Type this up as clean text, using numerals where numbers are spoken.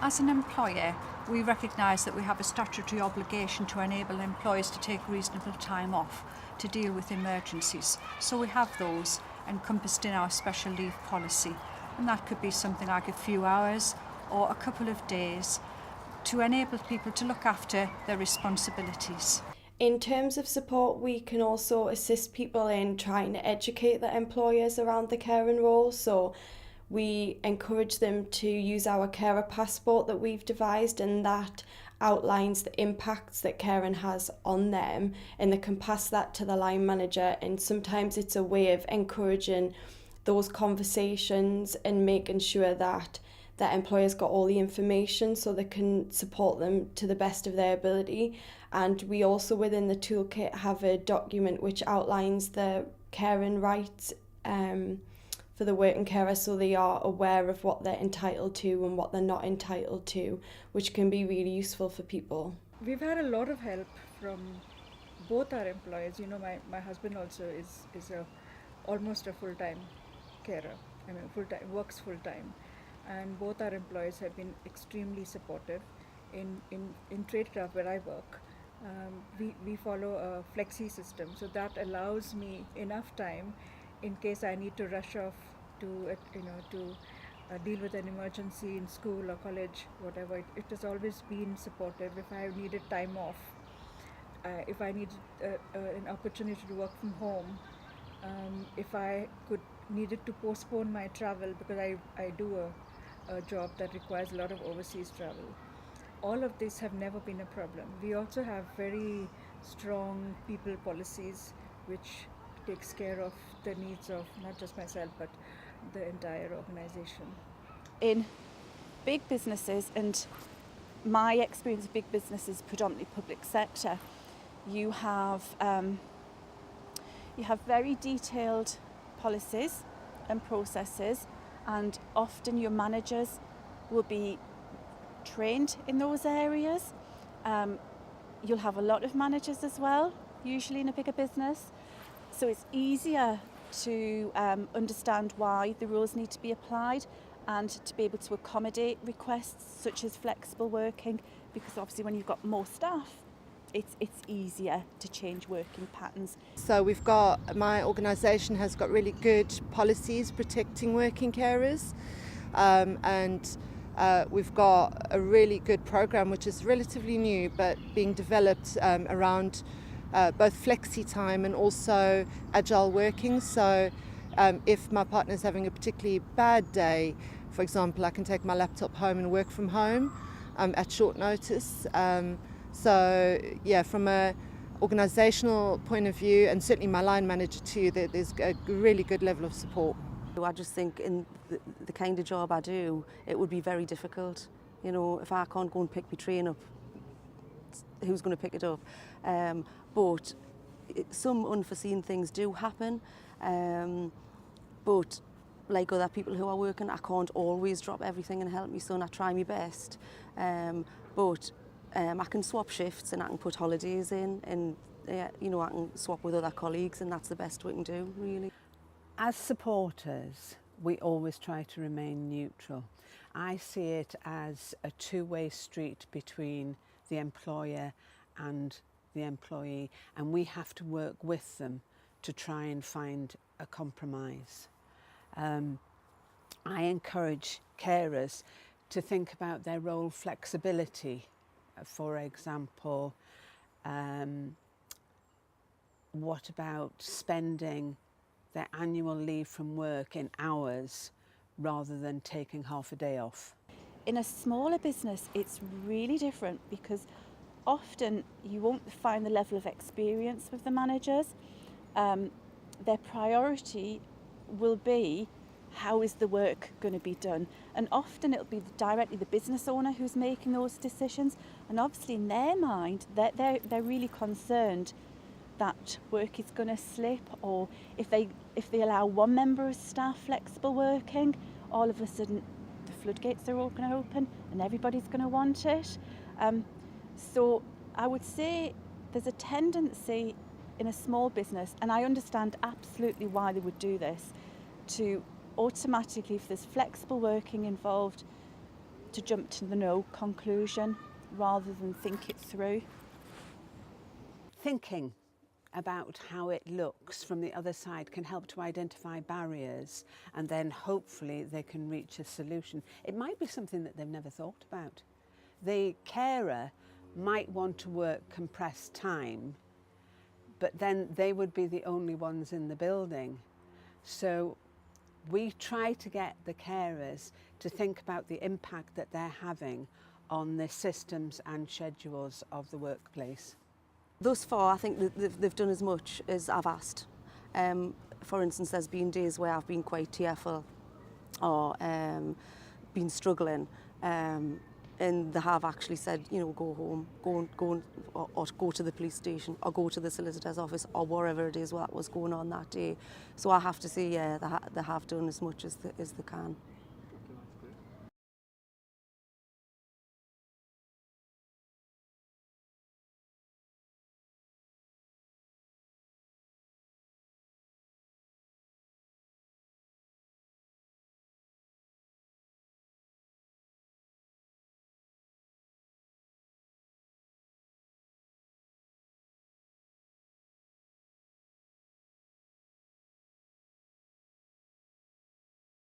As an employer, we recognise that we have a statutory obligation to enable employees to take reasonable time off to deal with emergencies. So we have those encompassed in our special leave policy, and that could be something like a few hours or a couple of days to enable people to look after their responsibilities. In terms of support, we can also assist people in trying to educate their employers around the caring role. So we encourage them to use our carer passport that we've devised, and that outlines the impacts that caring has on them, and they can pass that to the line manager. And sometimes it's a way of encouraging those conversations and making sure that their employers got all the information so they can support them to the best of their ability. And we also within the toolkit have a document which outlines the caring rights for the working carer, so they are aware of what they're entitled to and what they're not entitled to, which can be really useful for people. We've had a lot of help from both our employers. You know, my husband also is almost a full-time carer. I mean, works full-time. And both our employees have been extremely supportive. In Tradecraft, where I work, we follow a flexi system, so that allows me enough time in case I need to rush off to deal with an emergency in school or college, whatever. It has always been supportive. If I needed time off, if I needed an opportunity to work from home, if I needed to postpone my travel because I do a job that requires a lot of overseas travel. All of this have never been a problem. We also have very strong people policies which takes care of the needs of not just myself but the entire organization. In big businesses, and my experience of big businesses, predominantly public sector, you have very detailed policies and processes, and often your managers will be trained in those areas. You'll have a lot of managers as well, usually in a bigger business. So it's easier to understand why the rules need to be applied and to be able to accommodate requests such as flexible working, because obviously when you've got more staff, it's easier to change working patterns. So my organisation has got really good policies protecting working carers, and we've got a really good program which is relatively new but being developed around both flexi time and also agile working. So if my partner's having a particularly bad day, for example, I can take my laptop home and work from home at short notice. So yeah, from a organisational point of view, and certainly my line manager too, there's a really good level of support. I just think in the kind of job I do, it would be very difficult. You know, if I can't go and pick my train up, who's going to pick it up? But some unforeseen things do happen. But like other people who are working, I can't always drop everything and help my son. I try my best. But I can swap shifts and I can put holidays in, and I can swap with other colleagues, and that's the best we can do, really. As supporters, we always try to remain neutral. I see it as a two-way street between the employer and the employee, and we have to work with them to try and find a compromise. I encourage carers to think about their role flexibility. For example, what about spending their annual leave from work in hours rather than taking half a day off? In a smaller business, it's really different because often you won't find the level of experience with the managers. Their priority will be, how is the work going to be done? And often it'll be directly the business owner who's making those decisions. And obviously in their mind, they're really concerned that work is going to slip, or if they allow one member of staff flexible working, all of a sudden the floodgates are all going to open and everybody's going to want it. So I would say there's a tendency in a small business, and I understand absolutely why they would do this, to automatically, if there's flexible working involved, to jump to the no conclusion rather than think it through. Thinking about how it looks from the other side can help to identify barriers, and then hopefully they can reach a solution. It might be something that they've never thought about. The carer might want to work compressed time, but then they would be the only ones in the building. So we try to get the carers to think about the impact that they're having on the systems and schedules of the workplace. Thus far, I think that they've done as much as I've asked. For instance, there's been days where I've been quite tearful or been struggling, and they have actually said, you know, go home, or go to the police station, or go to the solicitor's office, or wherever it is what was going on that day. So I have to say, yeah, they have done as much as they can.